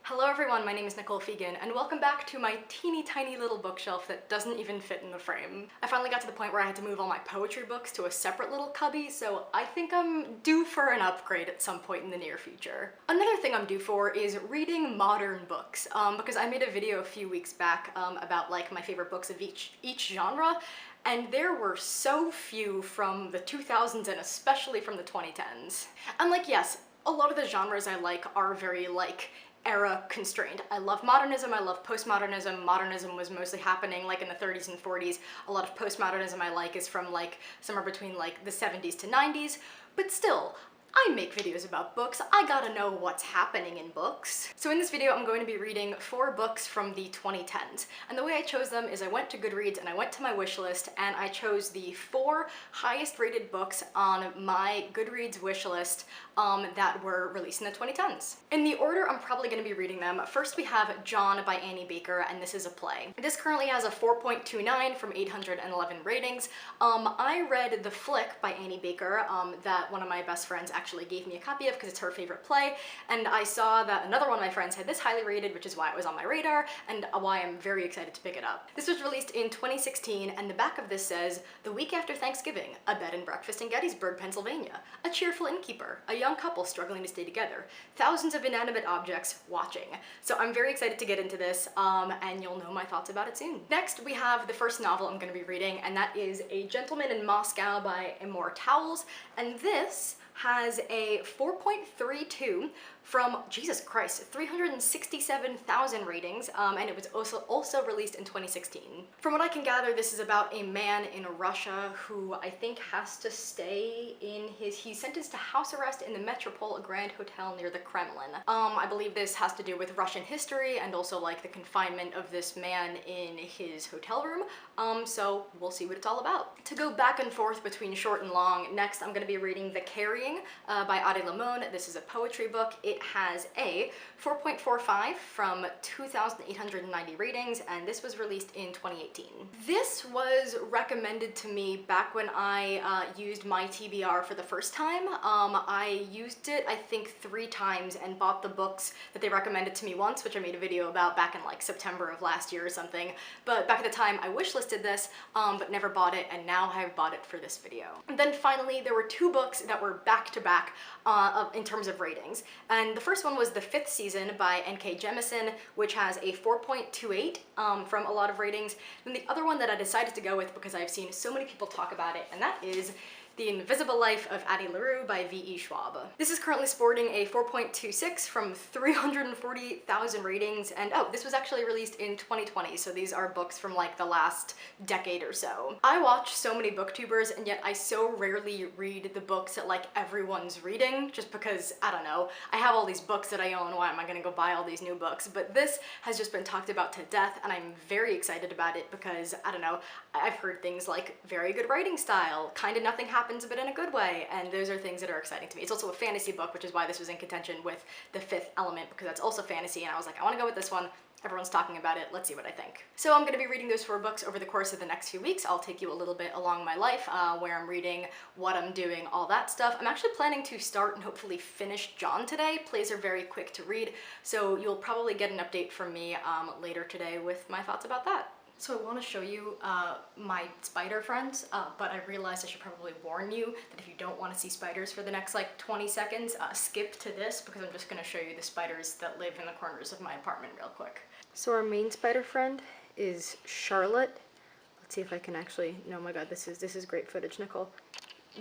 Hello everyone, my name is Nicole Fegan, and welcome back to my teeny tiny little bookshelf that doesn't even fit in the frame. I finally got to the point where I had to move all my poetry books to a separate little cubby, so I think I'm due for an upgrade at some point in the near future. Another thing I'm due for is reading modern books, because I made a video a few weeks back about like my favorite books of each genre, and there were so few from the 2000s and especially from the 2010s. And like, yes, a lot of the genres I like are very like era constrained. I love modernism, I love postmodernism. Modernism was mostly happening like in the 30s and 40s. A lot of postmodernism I like is from like somewhere between like the 70s to 90s, but still, I make videos about books. I gotta know what's happening in books. So in this video, I'm going to be reading 4 books from the 2010s. And the way I chose them is I went to Goodreads and I went to my wish list and I chose the 4 highest rated books on my Goodreads wish list that were released in the 2010s. In the order I'm probably gonna be reading them, first we have John by Annie Baker, and this is a play. This currently has a 4.29 from 811 ratings. I read The Flick by Annie Baker that one of my best friends actually gave me a copy of because it's her favorite play, and I saw that another one of my friends had this highly rated, which is why it was on my radar and why I'm very excited to pick it up. This was released in 2016, and the back of this says, "The week after Thanksgiving, a bed and breakfast in Gettysburg, Pennsylvania. A cheerful innkeeper, a young couple struggling to stay together, thousands of inanimate objects watching." So I'm very excited to get into this, and you'll know my thoughts about it soon. Next, we have the first novel I'm going to be reading, and that is A Gentleman in Moscow by Immortals, and this has a 4.32 from, Jesus Christ, 367,000 ratings, and it was also released in 2016. From what I can gather, this is about a man in Russia who I think has to stay in he's sentenced to house arrest in the Metropole, a grand hotel near the Kremlin. I believe this has to do with Russian history and also like the confinement of this man in his hotel room, so we'll see what it's all about. To go back and forth between short and long, next I'm going to be reading The Carrying by Addie LaRue. This is a poetry book. It has a 4.45 from 2,890 ratings, and this was released in 2018. This was recommended to me back when I used my TBR for the first time. I used it, I think, 3 times and bought the books that they recommended to me once, which I made a video about back in like September of last year or something. But back at the time, I wishlisted this, but never bought it, and now I've bought it for this video. And then finally, there were 2 books that were back-to-back in terms of ratings. And the first one was The Fifth Season by N.K. Jemisin, which has a 4.28 from a lot of ratings. And the other one that I decided to go with because I've seen so many people talk about it, and that is The Invisible Life of Addie LaRue by V.E. Schwab. This is currently sporting a 4.26 from 340,000 ratings, and oh, this was actually released in 2020, so these are books from like the last decade or so. I watch so many booktubers, and yet I so rarely read the books that like everyone's reading, just because, I don't know, I have all these books that I own, why am I gonna go buy all these new books? But this has just been talked about to death, and I'm very excited about it because, I don't know, I've heard things like very good writing style, kind of nothing happens but in a good way, and those are things that are exciting to me. It's also a fantasy book, which is why this was in contention with The Fifth Element, because that's also fantasy, and I was like, I want to go with this one. Everyone's talking about it, let's see what I think. So I'm going to be reading those 4 books over the course of the next few weeks. I'll take you a little bit along my life, where I'm reading, what I'm doing, all that stuff. I'm actually planning to start and hopefully finish John today. Plays are very quick to read, so you'll probably get an update from me later today with my thoughts about that. So I want to show you my spider friends, but I realized I should probably warn you that if you don't want to see spiders for the next like 20 seconds, skip to this because I'm just going to show you the spiders that live in the corners of my apartment real quick. So our main spider friend is Charlotte. Let's see if I can actually, no, my god, this is great footage, Nicole.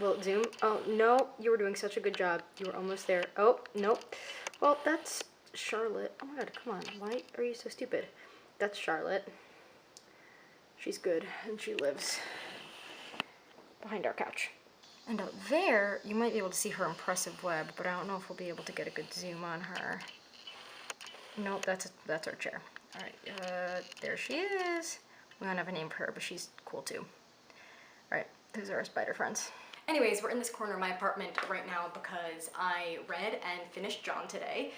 Well, zoom. Oh, no, you were doing such a good job. You were almost there. Oh, nope. Well, that's Charlotte. Oh my god, come on. Why are you so stupid? That's Charlotte. She's good, and she lives behind our couch. And out there, you might be able to see her impressive web, but I don't know if we'll be able to get a good zoom on her. Nope, that's our chair. All right, there she is. We don't have a name for her, but she's cool too. All right, those are our spider friends. Anyways, we're in this corner of my apartment right now because I read and finished John today.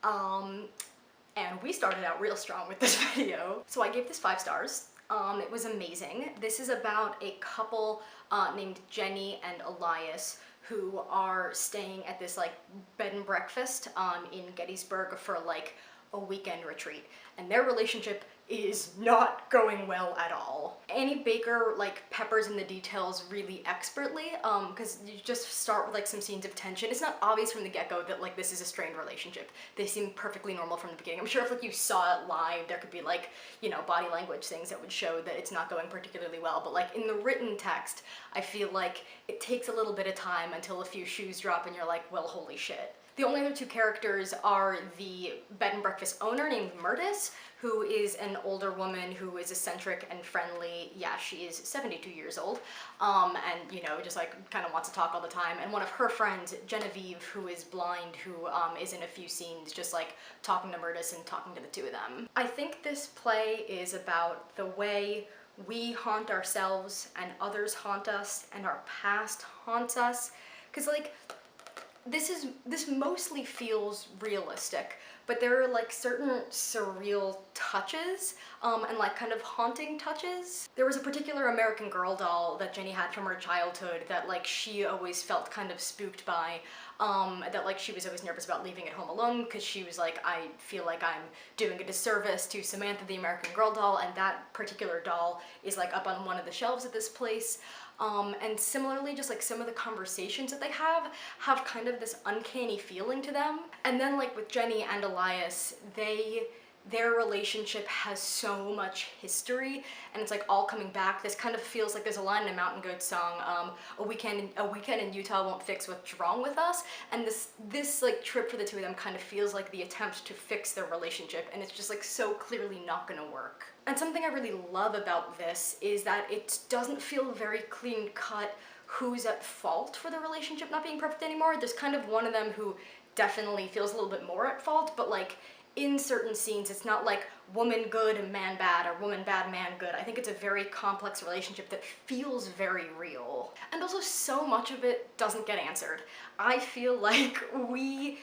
And we started out real strong with this video. So I gave this 5 stars. It was amazing. This is about a couple named Jenny and Elias who are staying at this like bed and breakfast in Gettysburg for like a weekend retreat, and their relationship is not going well at all. Annie Baker like peppers in the details really expertly, because you just start with like some scenes of tension. It's not obvious from the get-go that like this is a strained relationship. They seem perfectly normal from the beginning. I'm sure if like you saw it live, there could be like, you know, body language things that would show that it's not going particularly well, but like in the written text, I feel like it takes a little bit of time until a few shoes drop and you're like, well, holy shit. The only other two characters are the bed and breakfast owner named Myrtis, who is an older woman who is eccentric and friendly. Yeah, she is 72 years old, and you know, just like kind of wants to talk all the time. And one of her friends, Genevieve, who is blind, who is in a few scenes just like talking to Myrtis and talking to the two of them. I think this play is about the way we haunt ourselves and others haunt us and our past haunts us, because like this mostly feels realistic, but there are like certain surreal touches and like kind of haunting touches. There was a particular American Girl doll that Jenny had from her childhood that like she always felt kind of spooked by, that like she was always nervous about leaving it home alone because she was like, I feel like I'm doing a disservice to Samantha the American Girl doll, and that particular doll is like up on one of the shelves at this place. And similarly, just like some of the conversations that they have kind of this uncanny feeling to them. And then like with Jenny and Elias, their relationship has so much history, and it's like all coming back. This kind of feels like there's a line in a Mountain Goat song, a weekend in Utah won't fix what's wrong with us, and this like trip for the two of them kind of feels like the attempt to fix their relationship, and it's just like so clearly not gonna work. And something I really love about this is that it doesn't feel very clean cut who's at fault for the relationship not being perfect anymore. There's kind of one of them who definitely feels a little bit more at fault, but like in certain scenes, it's not like woman good and man bad, or woman bad, man good. I think it's a very complex relationship that feels very real. And also so much of it doesn't get answered. I feel like we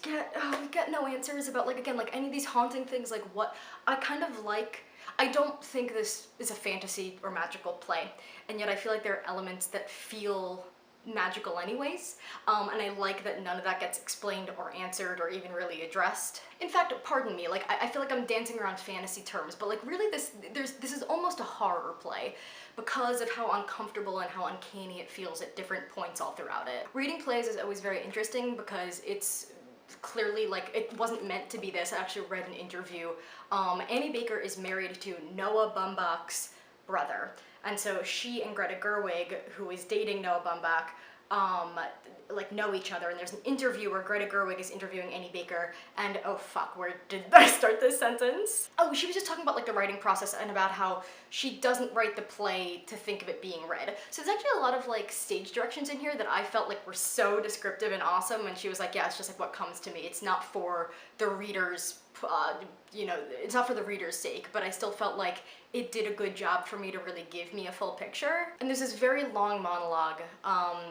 get no answers about like, again, like any of these haunting things, like what I kind of like. I don't think this is a fantasy or magical play, and yet I feel like there are elements that feel magical anyways, and I like that none of that gets explained or answered or even really addressed. In fact, pardon me, like I feel like I'm dancing around fantasy terms, but like really this is almost a horror play because of how uncomfortable and how uncanny it feels at different points all throughout it. Reading plays is always very interesting because it's clearly like it wasn't meant to be this. I actually read an interview. Annie Baker is married to Noah Baumbach's brother. And so she and Greta Gerwig, who is dating Noah Baumbach, like know each other, and there's an interview where Greta Gerwig is interviewing Annie Baker, and oh fuck, where did I start this sentence? Oh, she was just talking about like the writing process and about how she doesn't write the play to think of it being read. So there's actually a lot of like stage directions in here that I felt like were so descriptive and awesome, and she was like, yeah, it's just like what comes to me. It's not for the reader's you know, it's not for the reader's sake, but I still felt like it did a good job for me to really give me a full picture. And there's this very long monologue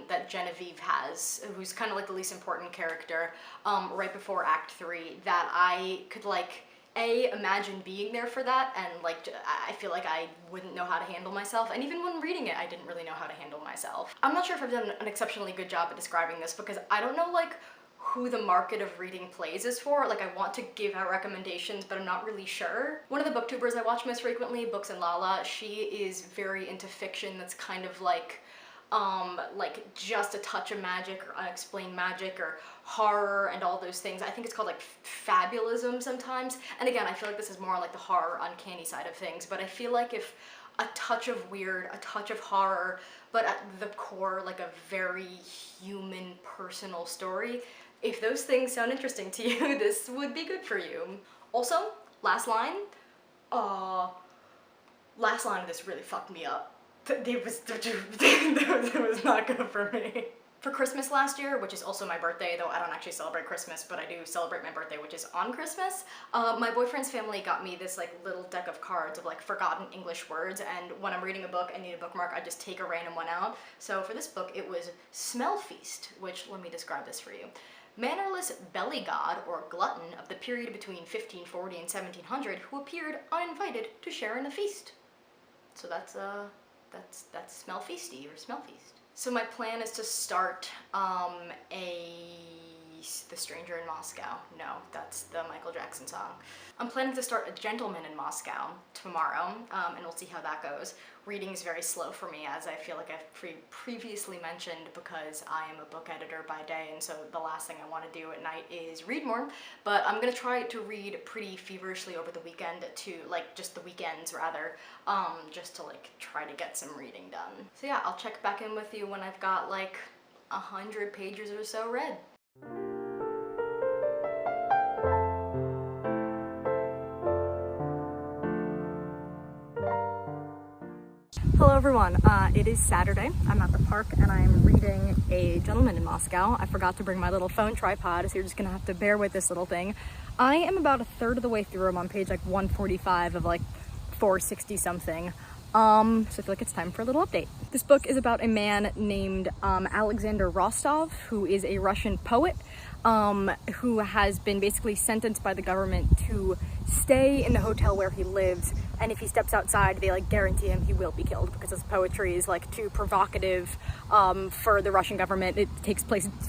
that Genevieve has, who's kind of like the least important character, right before Act 3, that I could like, imagine being there for that, and like, I feel like I wouldn't know how to handle myself, and even when reading it, I didn't really know how to handle myself. I'm not sure if I've done an exceptionally good job at describing this, because I don't know like who the market of reading plays is for. Like, I want to give out recommendations, but I'm not really sure. One of the booktubers I watch most frequently, Books and Lala, she is very into fiction that's kind of like just a touch of magic or unexplained magic or horror and all those things. I think it's called like fabulism sometimes. And again, I feel like this is more on like the horror, uncanny side of things, but I feel like if a touch of weird, a touch of horror, but at the core like a very human, personal story, if those things sound interesting to you, this would be good for you. Also, last line of this really fucked me up. It was not good for me. For Christmas last year, which is also my birthday, though I don't actually celebrate Christmas, but I do celebrate my birthday, which is on Christmas, my boyfriend's family got me this like little deck of cards of like forgotten English words, and when I'm reading a book and need a bookmark, I just take a random one out. So for this book, it was Smell Feast, which, let me describe this for you. Mannerless belly god, or glutton, of the period between 1540 and 1700, who appeared uninvited to share in the feast. So that's Smell Feasty, or Smell Feast. So my plan is to start a Peace, The Stranger in Moscow. No, that's the Michael Jackson song. I'm planning to start A Gentleman in Moscow tomorrow, and we'll see how that goes. Reading is very slow for me, as I feel like I've previously mentioned, because I am a book editor by day, and so the last thing I want to do at night is read more. But I'm gonna try to read pretty feverishly over the weekend, to like just the weekends rather, just to like try to get some reading done. So yeah, I'll check back in with you when I've got like 100 pages or so read. Hello everyone, it is Saturday. I'm at the park and I'm reading A Gentleman in Moscow. I forgot to bring my little phone tripod, so you're just gonna have to bear with this little thing. I am about a third of the way through. I'm on page like 145 of like 460 something. So I feel like it's time for a little update. This book is about a man named Alexander Rostov, who is a Russian poet, who has been basically sentenced by the government to stay in the hotel where he lives, and if he steps outside, they like guarantee him he will be killed, because his poetry is like too provocative for the Russian government. It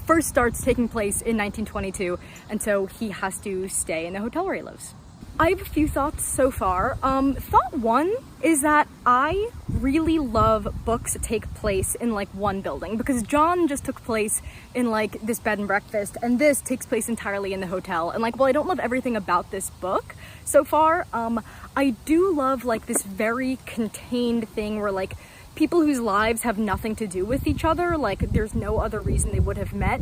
first starts taking place in 1922, and so he has to stay in the hotel where he lives. I have a few thoughts so far. Thought one is that I really love books that take place in like one building, because John just took place in like this bed and breakfast, and this takes place entirely in the hotel. And like, while I don't love everything about this book so far, I do love like this very contained thing where like people whose lives have nothing to do with each other, like there's no other reason they would have met,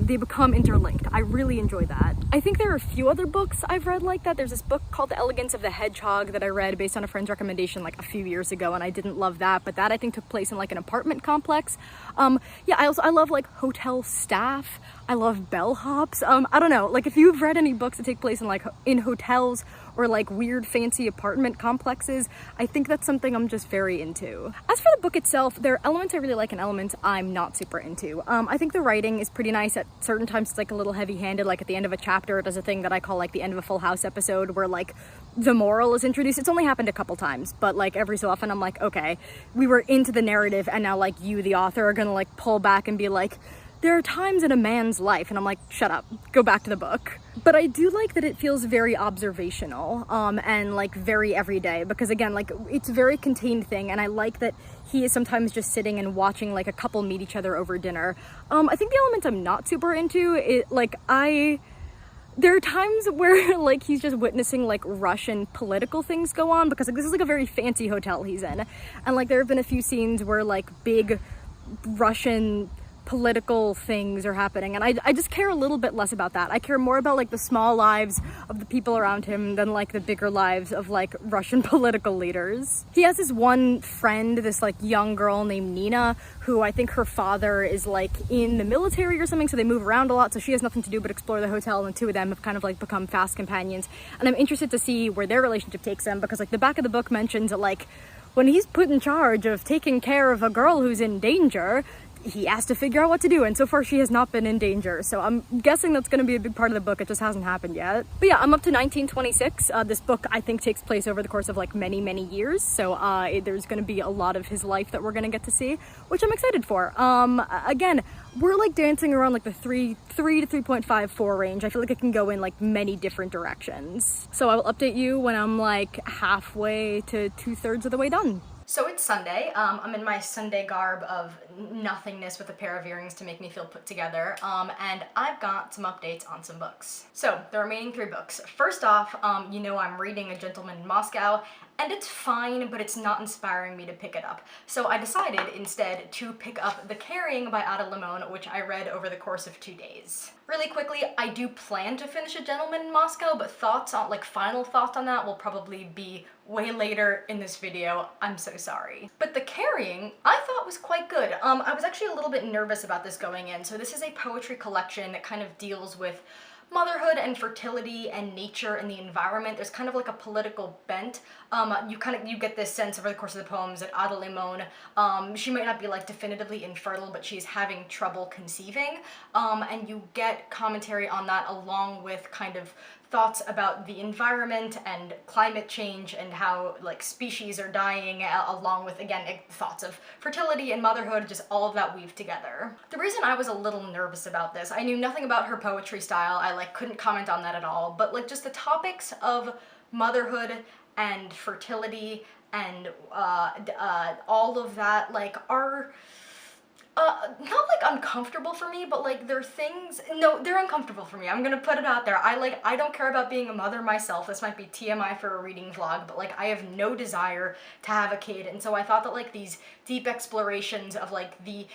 they become interlinked. I really enjoy that. I think there are a few other books I've read like that. There's this book called The Elegance of the Hedgehog that I read based on a friend's recommendation like a few years ago, and I didn't love that, but that I think took place in like an apartment complex. Yeah, I love like hotel staff. I love bellhops. I don't know, like if you've read any books that take place in like in hotels or like weird fancy apartment complexes, I think that's something I'm just very into. As for the book itself, there are elements I really like and elements I'm not super into. I think the writing is pretty nice. At certain times it's like a little heavy-handed, like at the end of a chapter it does a thing that I call like the end of a Full House episode, where like the moral is introduced. It's only happened a couple times, but like every so often I'm like, okay, we were into the narrative and now like you, the author, are gonna like pull back and be like, there are times in a man's life, and I'm like, shut up, go back to the book. But I do like that it feels very observational, and like very everyday, because again, like it's a very contained thing, and I like that he is sometimes just sitting and watching like a couple meet each other over dinner. I think the element I'm not super into, there are times where like he's just witnessing like Russian political things go on, because like this is like a very fancy hotel he's in, and like there have been a few scenes where like big Russian political things are happening, and I just care a little bit less about that. I care more about like the small lives of the people around him than like the bigger lives of like Russian political leaders. He has this one friend, this like young girl named Nina, who I think her father is like in the military or something, so they move around a lot, so she has nothing to do but explore the hotel, and the two of them have kind of like become fast companions, and I'm interested to see where their relationship takes them, because like the back of the book mentions that like when he's put in charge of taking care of a girl who's in danger, he has to figure out what to do, and so far she has not been in danger, so I'm guessing that's going to be a big part of the book. It just hasn't happened yet. But yeah, I'm up to 1926. This book I think takes place over the course of like many years, so there's going to be a lot of his life that we're going to get to see, which I'm excited for. Again, we're like dancing around like the 3 to 3.54 range. I feel like it can go in like many different directions, so I will update you when I'm like halfway to 2/3 of the way done. So it's Sunday. I'm in my Sunday garb of nothingness with a pair of earrings to make me feel put together, and I've got some updates on some books. So the remaining 3 books. First off, you know I'm reading A Gentleman in Moscow, and it's fine, but it's not inspiring me to pick it up. So I decided instead to pick up The Carrying by Addie LaRue, which I read over the course of 2 days. Really quickly, I do plan to finish A Gentleman in Moscow, but final thoughts on that will probably be way later in this video. I'm so sorry. But The Carrying, I thought was quite good. I was actually a little bit nervous about this going in. So this is a poetry collection that kind of deals with motherhood and fertility and nature and the environment. There's kind of like a political bent. You get this sense over the course of the poems that Addie LaRue, she might not be like definitively infertile, but she's having trouble conceiving, and you get commentary on that along with kind of thoughts about the environment and climate change and how like species are dying, along with, again, thoughts of fertility and motherhood, just all of that weaved together. The reason I was a little nervous about this, I knew nothing about her poetry style, I like couldn't comment on that at all, but like just the topics of motherhood and fertility and all of that like are not like uncomfortable for me, but like they're things, no, they're uncomfortable for me. I'm gonna put it out there. I don't care about being a mother myself. This might be TMI for a reading vlog, but like I have no desire to have a kid. And so I thought that like these deep explorations of like the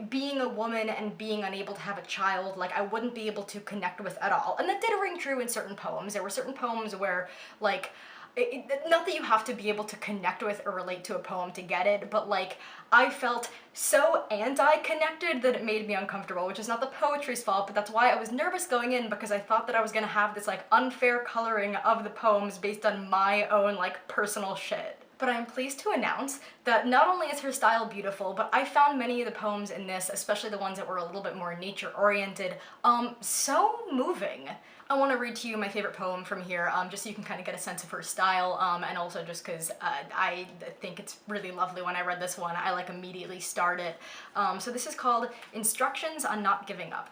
being a woman and being unable to have a child, like I wouldn't be able to connect with at all. And that did ring true in certain poems. There were certain poems where like, not that you have to be able to connect with or relate to a poem to get it, but like I felt so anti-connected that it made me uncomfortable, which is not the poetry's fault, but that's why I was nervous going in, because I thought that I was gonna have this like unfair coloring of the poems based on my own like personal shit. But I'm pleased to announce that not only is her style beautiful, but I found many of the poems in this, especially the ones that were a little bit more nature-oriented, so moving. I want to read to you my favorite poem from here, just so you can kind of get a sense of her style, and also just because I think it's really lovely. When I read this one, I like immediately started. So this is called Instructions on Not Giving Up.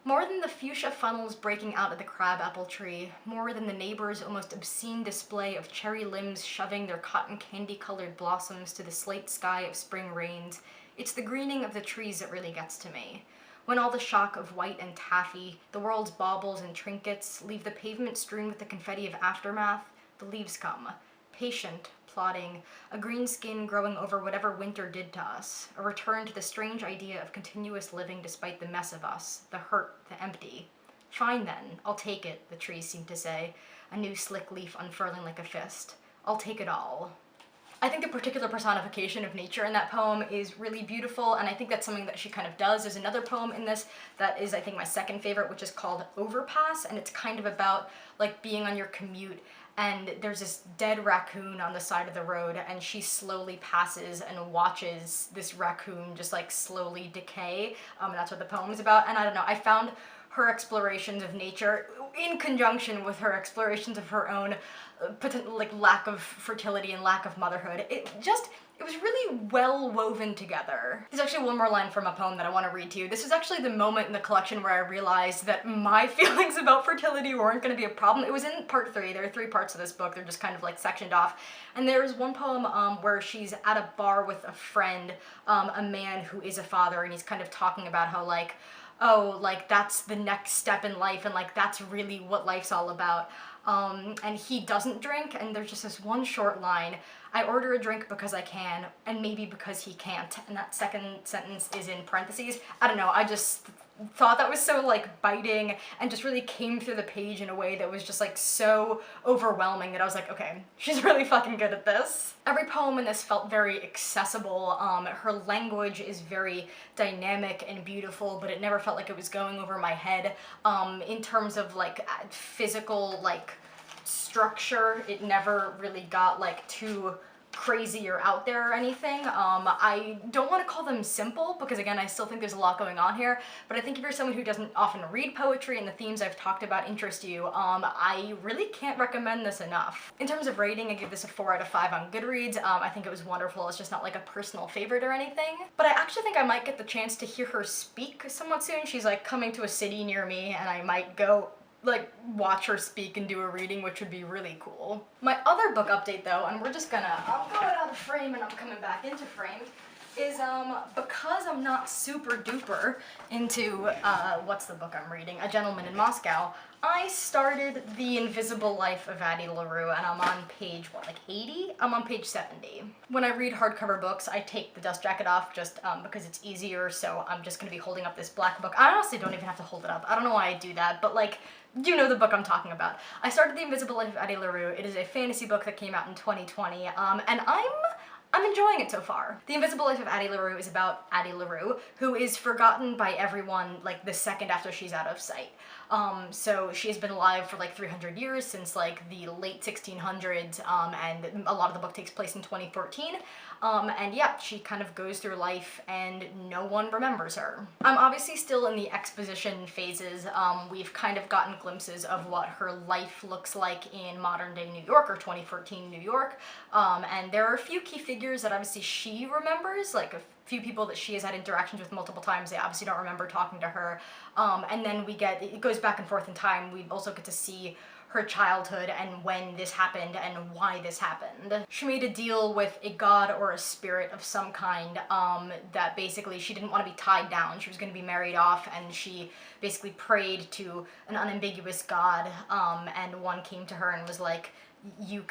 More than the fuchsia funnels breaking out of the crabapple tree, more than the neighbor's almost obscene display of cherry limbs shoving their cotton candy-colored blossoms to the slate sky of spring rains, it's the greening of the trees that really gets to me. When all the shock of white and taffy, the world's baubles and trinkets, leave the pavement strewn with the confetti of aftermath, the leaves come, patient, plodding, a green skin growing over whatever winter did to us, a return to the strange idea of continuous living despite the mess of us, the hurt, the empty. Fine then, I'll take it, the trees seem to say, a new slick leaf unfurling like a fist. I'll take it all. I think the particular personification of nature in that poem is really beautiful, and I think that's something that she kind of does. There's another poem in this that is, I think, my second favorite, which is called Overpass, and it's kind of about like being on your commute, and there's this dead raccoon on the side of the road, and she slowly passes and watches this raccoon just like slowly decay, and that's what the poem is about. And I don't know, I found her explorations of nature in conjunction with her explorations of her own like lack of fertility and lack of motherhood. It was really well woven together. There's actually one more line from a poem that I want to read to you. This is actually the moment in the collection where I realized that my feelings about fertility weren't going to be a problem. It was in part 3. There are 3 parts of this book. They're just kind of like sectioned off. And there's one poem where she's at a bar with a friend, a man who is a father, and he's kind of talking about how like, oh, like that's the next step in life, and like that's really what life's all about. And he doesn't drink, and there's just this one short line, I order a drink because I can, and maybe because he can't, and that second sentence is in parentheses. I don't know, I just thought that was so like biting and just really came through the page in a way that was just like so overwhelming that I was like, okay, she's really fucking good at this. Every poem in this felt very accessible. Her language is very dynamic and beautiful, but it never felt like it was going over my head. In terms of like physical like structure, it never really got like too crazy or out there or anything. I don't want to call them simple because again I still think there's a lot going on here, but I think if you're someone who doesn't often read poetry and the themes I've talked about interest you, I really can't recommend this enough. In terms of rating, I give this a 4 out of 5 on Goodreads. I think it was wonderful. It's just not like a personal favorite or anything, but I actually think I might get the chance to hear her speak somewhat soon. She's like coming to a city near me, and I might go like watch her speak and do a reading, which would be really cool. My other book update though, and we're just gonna, I'm going out of frame and I'm coming back into frame, is because I'm not super duper into, what's the book I'm reading? A Gentleman in Moscow. I started The Invisible Life of Addie LaRue, and I'm on page, what, like 80? I'm on page 70. When I read hardcover books, I take the dust jacket off just because it's easier, so I'm just gonna be holding up this black book. I honestly don't even have to hold it up. I don't know why I do that, but like, you know the book I'm talking about. I started The Invisible Life of Addie LaRue. It is a fantasy book that came out in 2020, and I'm enjoying it so far. The Invisible Life of Addie LaRue is about Addie LaRue, who is forgotten by everyone like the second after she's out of sight. So she has been alive for like 300 years, since like the late 1600s, and a lot of the book takes place in 2014. And yeah, she kind of goes through life and no one remembers her. I'm obviously still in the exposition phases. We've kind of gotten glimpses of what her life looks like in modern day New York, or 2014 New York. And there are a few key figures that obviously she remembers, like a few people that she has had interactions with multiple times. They obviously don't remember talking to her. And then it goes back and forth in time. We also get to see her childhood and when this happened and why this happened. She made a deal with a god or a spirit of some kind, that basically she didn't want to be tied down. She was going to be married off, and she basically prayed to an unambiguous god, and one came to her and was like, you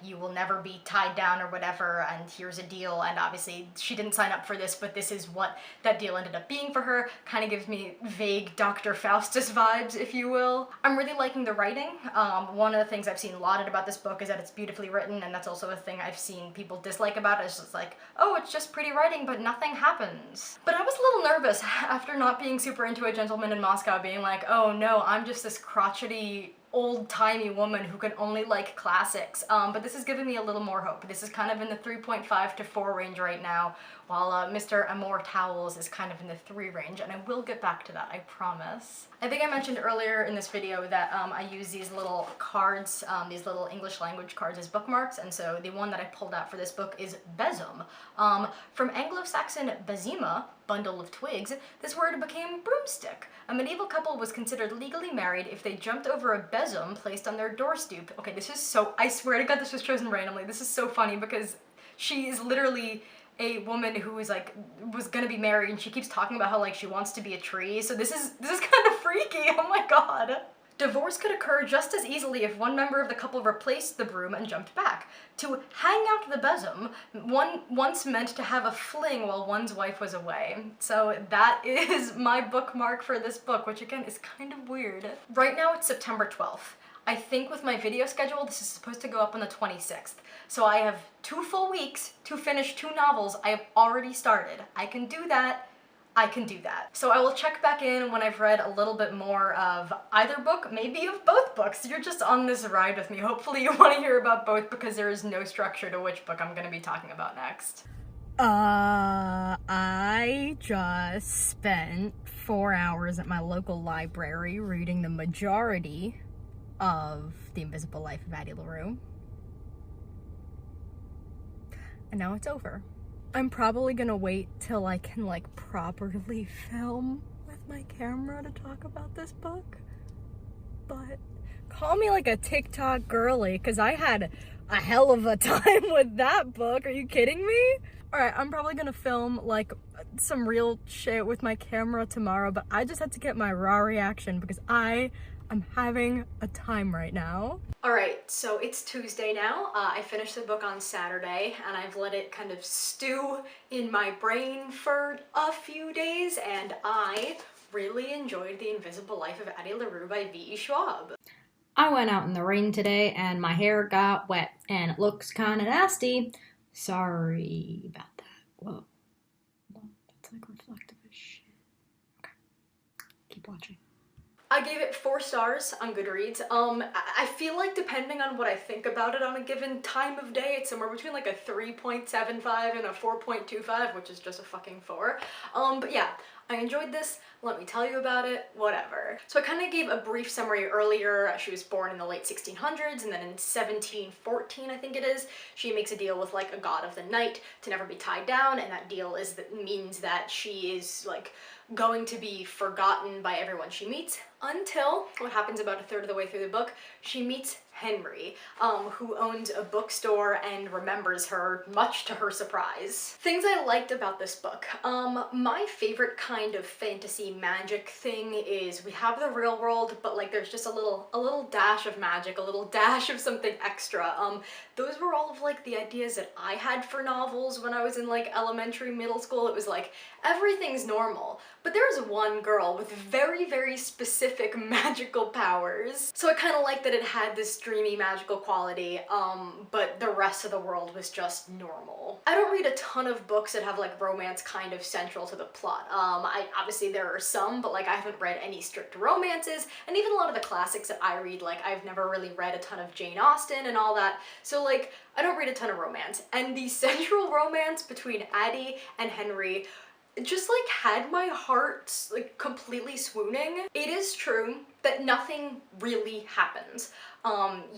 you will never be tied down or whatever, and here's a deal. And obviously she didn't sign up for this, but this is what that deal ended up being for her. Kind of gives me vague Dr. Faustus vibes, if you will. I'm really liking the writing. One of the things I've seen lauded about this book is that it's beautifully written, and that's also a thing I've seen people dislike about it. It's just like, oh, it's just pretty writing, but nothing happens. But I was a little nervous after not being super into A Gentleman in Moscow, being like, oh no, I'm just this crotchety old-timey woman who can only like classics. But this is giving me a little more hope. This is kind of in the 3.5 to 4 range right now, while Mr. Amor Towels is kind of in the 3 range, and I will get back to that, I promise. I think I mentioned earlier in this video that I use these little cards, these little English language cards, as bookmarks, and so the one that I pulled out for this book is besom. From Anglo-Saxon bezima, bundle of twigs, this word became broomstick. A medieval couple was considered legally married if they jumped over a besom placed on their doorstep. Okay, this is so, I swear to God this was chosen randomly. This is so funny because she is literally a woman who was gonna be married, and she keeps talking about how like she wants to be a tree. So this is kind of freaky. Oh my god. Divorce could occur just as easily if one member of the couple replaced the broom and jumped back. To hang out the besom once meant to have a fling while one's wife was away. So that is my bookmark for this book, which again is kind of weird. Right now it's September 12th. I think with my video schedule, this is supposed to go up on the 26th. So I have 2 full weeks to finish 2 novels I have already started. I can do that. I can do that. So I will check back in when I've read a little bit more of either book, maybe of both books. You're just on this ride with me. Hopefully you want to hear about both, because there is no structure to which book I'm going to be talking about next. I just spent 4 hours at my local library reading the majority of The Invisible Life of Addie LaRue. And now it's over. I'm probably gonna wait till I can like properly film with my camera to talk about this book. But call me like a TikTok girly, because I had a hell of a time with that book. Are you kidding me? Alright, I'm probably gonna film like some real shit with my camera tomorrow, but I just had to get my raw reaction because I'm having a time right now. Alright, so it's Tuesday now. I finished the book on Saturday, and I've let it kind of stew in my brain for a few days, and I really enjoyed The Invisible Life of Addie LaRue by V.E. Schwab. I went out in the rain today and my hair got wet and it looks kind of nasty. Sorry about that. Whoa. That's like reflective as shit. Okay. Keep watching. I gave it 4 stars on Goodreads. I feel like depending on what I think about it on a given time of day, it's somewhere between like a 3.75 and a 4.25, which is just a fucking 4. But yeah, I enjoyed this. Let me tell you about it, whatever. So I kind of gave a brief summary earlier. She was born in the late 1600s, and then in 1714, I think it is, she makes a deal with like a god of the night to never be tied down, and that deal means that she is like going to be forgotten by everyone she meets, until what happens about a third of the way through the book, she meets Henry, who owns a bookstore and remembers her, much to her surprise. Things I liked about this book. My favorite kind of fantasy magic thing is we have the real world, but like there's just a little dash of magic, a little dash of something extra. Those were all of like the ideas that I had for novels when I was in like elementary, middle school. It was like, everything's normal, but there's one girl with very, very specific magical powers. So I kind of like that it had this extremely magical quality, but the rest of the world was just normal. I don't read a ton of books that have like romance kind of central to the plot. Obviously there are some, but like I haven't read any strict romances, and even a lot of the classics that I read, like I've never really read a ton of Jane Austen and all that, so like I don't read a ton of romance. And the central romance between Addie and Henry just like had my heart like completely swooning. It is true that nothing really happens.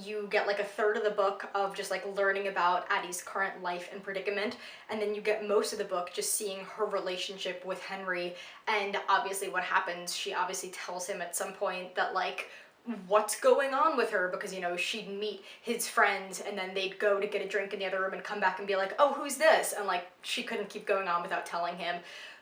You get like a third of the book of just like learning about Addie's current life and predicament, and then you get most of the book just seeing her relationship with Henry, and obviously what happens, she obviously tells him at some point that like what's going on with her, because you know she'd meet his friends and then they'd go to get a drink in the other room and come back and be like, oh, who's this, and like she couldn't keep going on without telling him.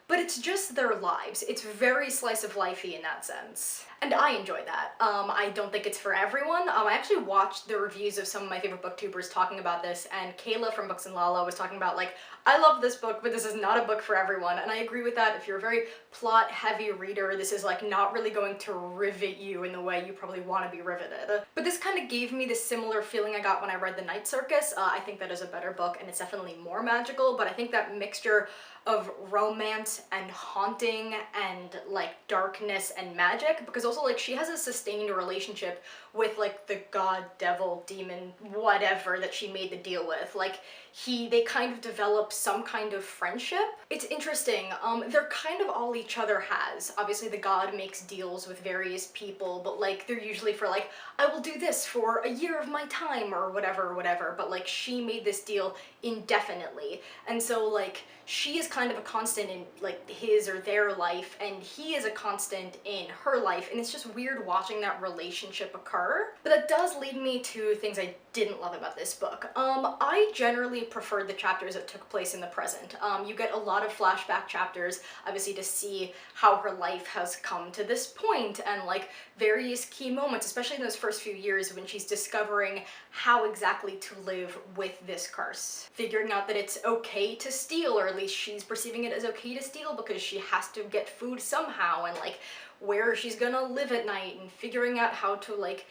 But it's just their lives. It's very slice of lifey in that sense. And I enjoy that. I don't think it's for everyone. I actually watched the reviews of some of my favorite booktubers talking about this, and Kayla from Books and Lala was talking about like, I love this book, but this is not a book for everyone. And I agree with that. If you're a very plot heavy reader, this is like not really going to rivet you in the way you probably want to be riveted. But this kind of gave me the similar feeling I got when I read The Night Circus. I think that is a better book and it's definitely more magical, but I think that mixture of romance and haunting and like darkness and magic, because also like she has a sustained relationship with like the god, devil, demon, whatever that she made the deal with. Like they kind of develop some kind of friendship. It's interesting. They're kind of all each other has. Obviously the god makes deals with various people, but like they're usually for like, I will do this for a year of my time or whatever, but like she made this deal indefinitely. And so like she is kind of a constant in like his or their life, and he is a constant in her life, and it's just weird watching that relationship occur. But that does lead me to things I didn't love about this book. I generally preferred the chapters that took place in the present. You get a lot of flashback chapters, obviously, to see how her life has come to this point, and like various key moments, especially in those first few years when she's discovering how exactly to live with this curse. Figuring out that it's okay to steal, or at least she's perceiving it as okay to steal because she has to get food somehow, and like where she's gonna live at night, and figuring out how to like,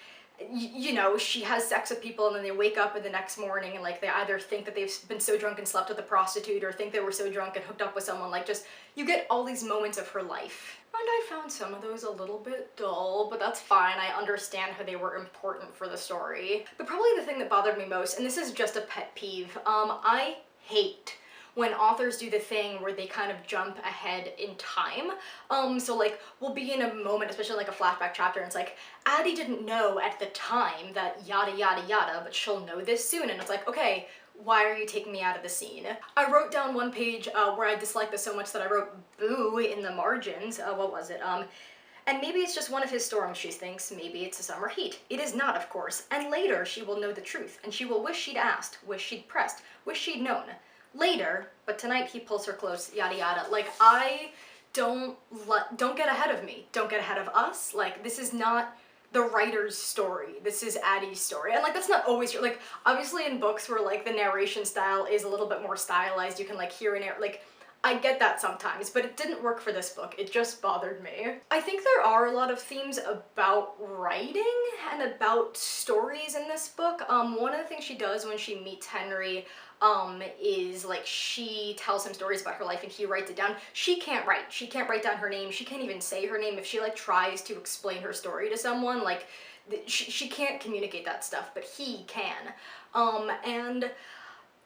you know, she has sex with people and then they wake up in the next morning and like they either think that they've been so drunk and slept with a prostitute, or think they were so drunk and hooked up with someone. Like just, you get all these moments of her life. And I found some of those a little bit dull, but that's fine. I understand how they were important for the story. But probably the thing that bothered me most, and this is just a pet peeve, I hate when authors do the thing where they kind of jump ahead in time. So like, we'll be in a moment, especially like a flashback chapter, and it's like, Addie didn't know at the time that yada yada yada, but she'll know this soon, and it's like, okay, why are you taking me out of the scene? I wrote down one page where I disliked this so much that I wrote boo in the margins. What was it? And maybe it's just one of his storms, she thinks. Maybe it's a summer heat. It is not, of course. And later she will know the truth, and she will wish she'd asked, wish she'd pressed, wish she'd known. Later, but tonight he pulls her close, yada yada. Like, I don't get ahead of me. Don't get ahead of us. Like, this is not the writer's story. This is Addie's story. And like, that's not always true. Like, obviously in books where like the narration style is a little bit more stylized, you can like hear like, I get that sometimes, but it didn't work for this book. It just bothered me. I think there are a lot of themes about writing and about stories in this book. One of the things she does when she meets Henry is like, she tells him stories about her life and he writes it down. She can't write. She can't write down her name. She can't even say her name. If she like tries to explain her story to someone, like she can't communicate that stuff, but he can. And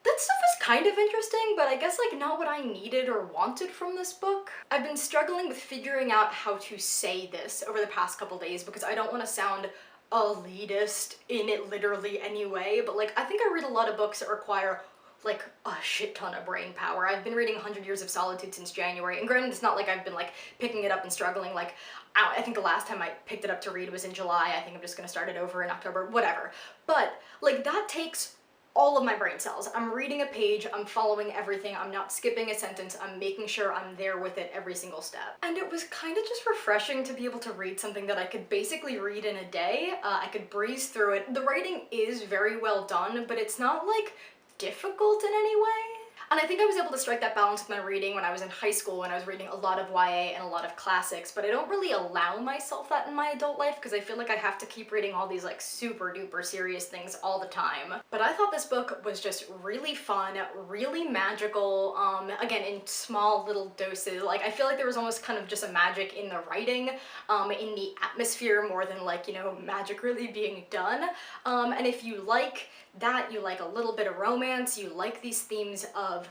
that stuff is kind of interesting, but I guess like not what I needed or wanted from this book. I've been struggling with figuring out how to say this over the past couple days because I don't want to sound elitist in it literally anyway, but like I think I read a lot of books that require like a shit ton of brain power. I've been reading 100 Years of Solitude since January, and granted it's not like I've been like picking it up and struggling. Like I think the last time I picked it up to read was in July. I think I'm just gonna start it over in October, whatever. But like that takes all of my brain cells. I'm reading a page, I'm following everything, I'm not skipping a sentence, I'm making sure I'm there with it every single step. And it was kind of just refreshing to be able to read something that I could basically read in a day. I could breeze through it. The writing is very well done, but it's not like difficult in any way. And I think I was able to strike that balance with my reading when I was in high school, when I was reading a lot of YA and a lot of classics, but I don't really allow myself that in my adult life because I feel like I have to keep reading all these like super duper serious things all the time. But I thought this book was just really fun, really magical, again, in small little doses. Like, I feel like there was almost kind of just a magic in the writing, in the atmosphere more than like, you know, magic really being done. And if you like that, you like a little bit of romance, you like these themes of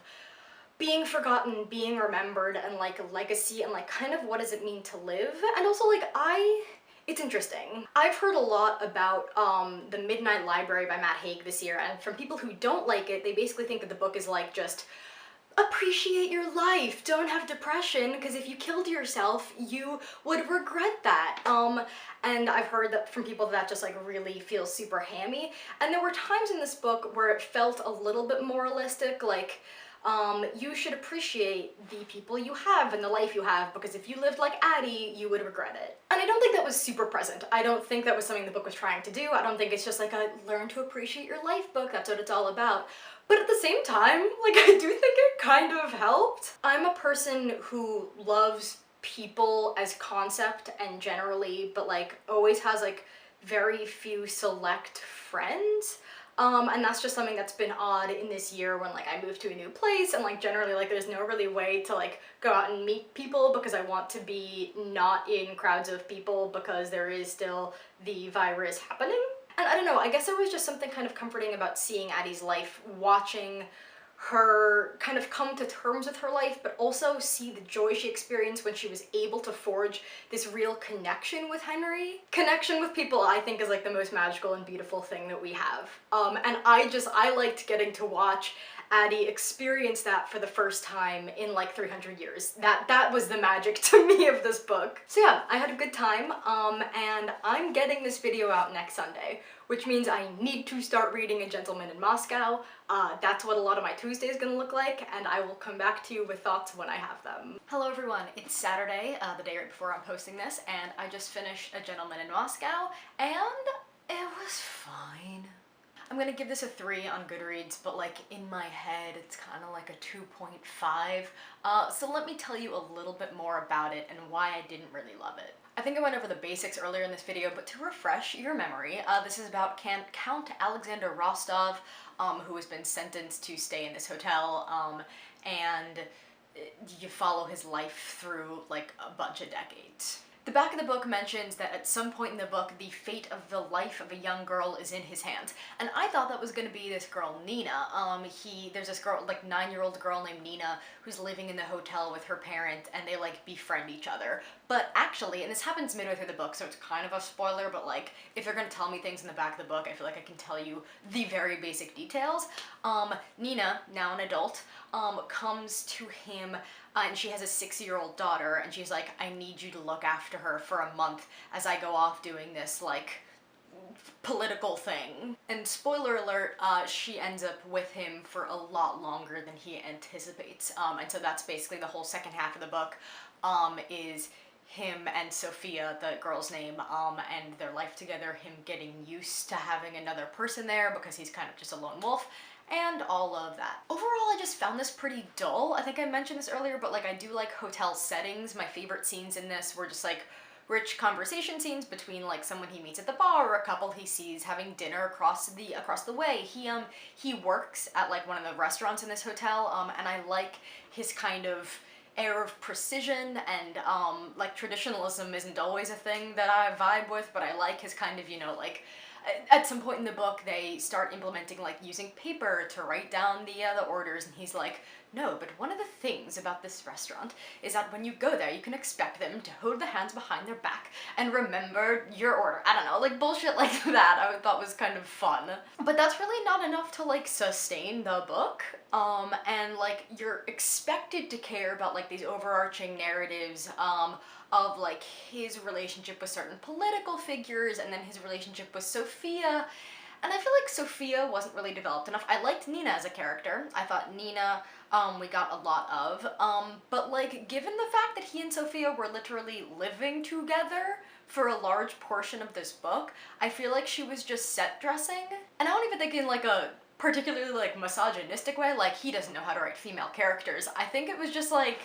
being forgotten, being remembered, and like legacy, and like kind of what does it mean to live. And also like it's interesting. I've heard a lot about The Midnight Library by Matt Haig this year, and from people who don't like it, they basically think that the book is like just appreciate your life, don't have depression, because if you killed yourself, you would regret that. And I've heard that from people that just like really feels super hammy. And there were times in this book where it felt a little bit moralistic, like, you should appreciate the people you have and the life you have, because if you lived like Addie, you would regret it. And I don't think that was super present. I don't think that was something the book was trying to do. I don't think it's just like a learn to appreciate your life book, that's what it's all about. But at the same time, like, I do think it kind of helped. I'm a person who loves people as concept and generally, but like always has like very few select friends. And that's just something that's been odd in this year when like I moved to a new place and like generally like there's no really way to like go out and meet people because I want to be not in crowds of people because there is still the virus happening. And I don't know, I guess there was just something kind of comforting about seeing Addie's life, watching her kind of come to terms with her life, but also see the joy she experienced when she was able to forge this real connection with Henry. Connection with people, I think, is like the most magical and beautiful thing that we have. And I liked getting to watch Addie experience that for the first time in like 300 years. That was the magic to me of this book. So yeah, I had a good time, and I'm getting this video out next Sunday, which means I need to start reading A Gentleman in Moscow. That's what a lot of my Tuesday is gonna look like, and I will come back to you with thoughts when I have them. Hello everyone, it's Saturday, the day right before I'm posting this, and I just finished A Gentleman in Moscow, and it was fine. I'm gonna give this a 3 on Goodreads, but like in my head it's kind of like a 2.5. So let me tell you a little bit more about it and why I didn't really love it. I think I went over the basics earlier in this video, but to refresh your memory, this is about Count Alexander Rostov, who has been sentenced to stay in this hotel, and you follow his life through like a bunch of decades. The back of the book mentions that at some point in the book, the fate of the life of a young girl is in his hands. And I thought that was going to be this girl, Nina. There's this girl, like 9-year-old girl named Nina, who's living in the hotel with her parent, and they like befriend each other. But actually, and this happens midway through the book, so it's kind of a spoiler, but like, if you're going to tell me things in the back of the book, I feel like I can tell you the very basic details. Nina, now an adult, comes to him, and she has a 6-year-old daughter, and she's like, I need you to look after her for a month as I go off doing this, like, political thing. And spoiler alert, she ends up with him for a lot longer than he anticipates. And so that's basically the whole second half of the book, is him and Sophia, the girl's name, and their life together, him getting used to having another person there because he's kind of just a lone wolf, and all of that. Overall, I just found this pretty dull. I think I mentioned this earlier, but like I do like hotel settings. My favorite scenes in this were just like rich conversation scenes between like someone he meets at the bar or a couple he sees having dinner across the way. He works at like one of the restaurants in this hotel, and I like his kind of air of precision, and like traditionalism isn't always a thing that I vibe with, but I like his kind of, you know, like at some point in the book they start implementing like using paper to write down the orders, and he's like, no, but one of the things about this restaurant is that when you go there, you can expect them to hold the hands behind their back and remember your order. I don't know, like bullshit like that I thought was kind of fun. But that's really not enough to like sustain the book. And like you're expected to care about like these overarching narratives, of like his relationship with certain political figures and then his relationship with Sophia. And I feel like Sophia wasn't really developed enough. I liked Nina as a character. I thought Nina, we got a lot of, but like, given the fact that he and Sophia were literally living together for a large portion of this book, I feel like she was just set dressing. And I don't even think in like a particularly like misogynistic way, like he doesn't know how to write female characters. I think it was just like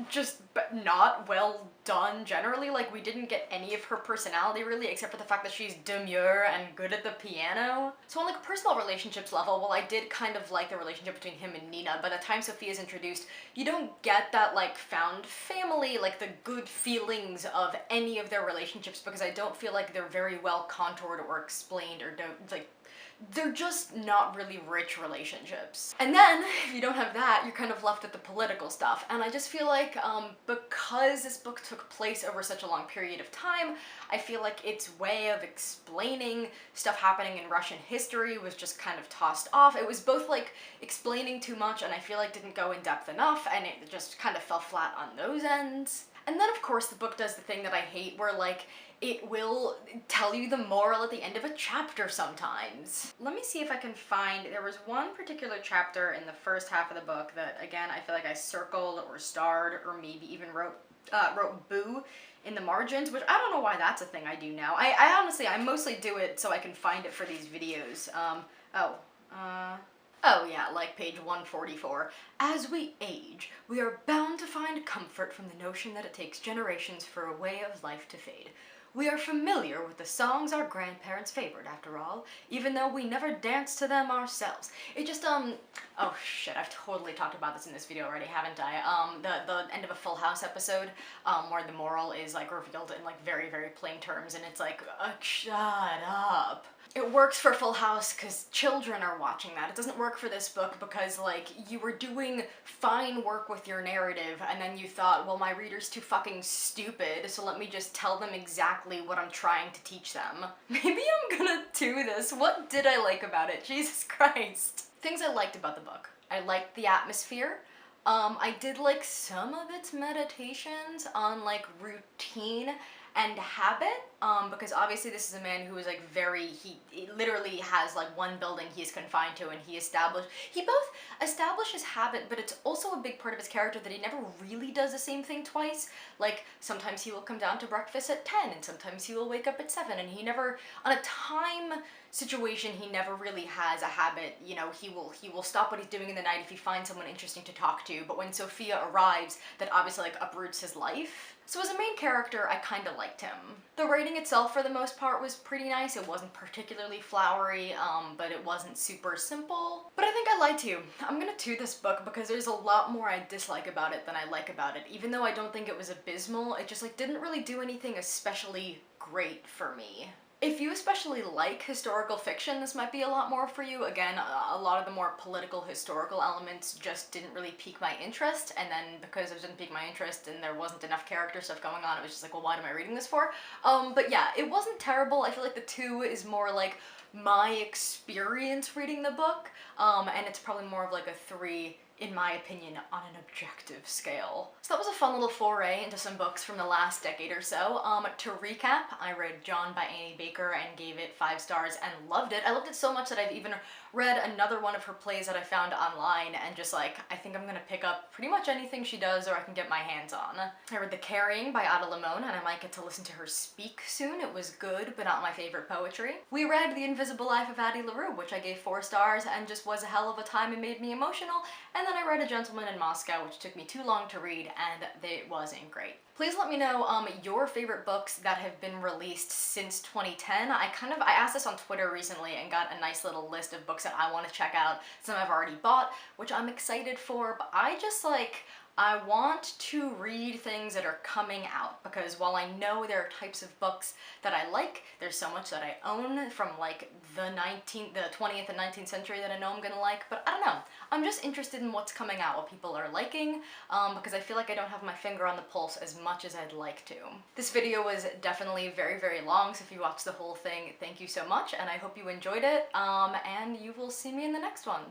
just not well done generally. Like, we didn't get any of her personality really, except for the fact that she's demure and good at the piano. So on like a personal relationships level, while I did kind of like the relationship between him and Nina, by the time Sophia's introduced, you don't get that like found family, like the good feelings of any of their relationships, because I don't feel like they're very well contoured or explained, or don't like, they're just not really rich relationships. And then, if you don't have that, you're kind of left with the political stuff. And I just feel like, because this book took place over such a long period of time, I feel like its way of explaining stuff happening in Russian history was just kind of tossed off. It was both like explaining too much, and I feel like didn't go in depth enough, and it just kind of fell flat on those ends. And then of course the book does the thing that I hate, where like, it will tell you the moral at the end of a chapter sometimes. Let me see if I can find, there was one particular chapter in the first half of the book that, again, I feel like I circled or starred or maybe even wrote boo in the margins, which I don't know why that's a thing I do now. I honestly, I mostly do it so I can find it for these videos. Oh yeah, like page 144. As we age, we are bound to find comfort from the notion that it takes generations for a way of life to fade. We are familiar with the songs our grandparents favored, after all, even though we never danced to them ourselves. It just, oh shit, I've totally talked about this in this video already, haven't I? The end of a Full House episode, where the moral is, like, revealed in, like, very, very plain terms, and it's like, shut up. It works for Full House because children are watching that. It doesn't work for this book because, like, you were doing fine work with your narrative and then you thought, well, my reader's too fucking stupid, so let me just tell them exactly what I'm trying to teach them. Maybe I'm gonna do this. What did I like about it? Jesus Christ. Things I liked about the book. I liked the atmosphere. I did like some of its meditations on, like, routine and habit, because obviously this is a man who is like he literally has like one building he is confined to, and he both establishes habit, but it's also a big part of his character that he never really does the same thing twice. Like, sometimes he will come down to breakfast at 10, and sometimes he will wake up at 7, and he never, on a time situation, he never really has a habit. You know, he will stop what he's doing in the night if he finds someone interesting to talk to, but when Sophia arrives, that obviously like uproots his life. So as a main character, I kinda liked him. The writing itself, for the most part, was pretty nice. It wasn't particularly flowery, but it wasn't super simple. But I think I lied to you. I'm gonna do this book because there's a lot more I dislike about it than I like about it. Even though I don't think it was abysmal, it just like didn't really do anything especially great for me. If you especially like historical fiction, this might be a lot more for you. Again, a lot of the more political historical elements just didn't really pique my interest, and then because it didn't pique my interest and there wasn't enough character stuff going on, it was just like, well, what am I reading this for? But yeah, it wasn't terrible. I feel like the 2 is more like my experience reading the book, and it's probably more of like a 3 in my opinion, on an objective scale. So that was a fun little foray into some books from the last decade or so. To recap, I read John by Annie Baker and gave it 5 stars and loved it. I loved it so much that I've even read another one of her plays that I found online, and just like, I think I'm gonna pick up pretty much anything she does or I can get my hands on. I read The Carrying by Addie LaRue, and I might get to listen to her speak soon. It was good, but not my favorite poetry. We read The Invisible Life of Addie LaRue, which I gave 4 stars and just was a hell of a time and made me emotional. And then I read A Gentleman in Moscow, which took me too long to read, and it wasn't great. Please let me know your favorite books that have been released since 2010. I asked this on Twitter recently and got a nice little list of books that I want to check out. Some I've already bought, which I'm excited for, but I want to read things that are coming out, because while I know there are types of books that I like, there's so much that I own from like the 20th and 19th century that I know I'm gonna like, but I don't know. I'm just interested in what's coming out, what people are liking, because I feel like I don't have my finger on the pulse as much as I'd like to. This video was definitely very, very long, so if you watched the whole thing, thank you so much, and I hope you enjoyed it, and you will see me in the next one.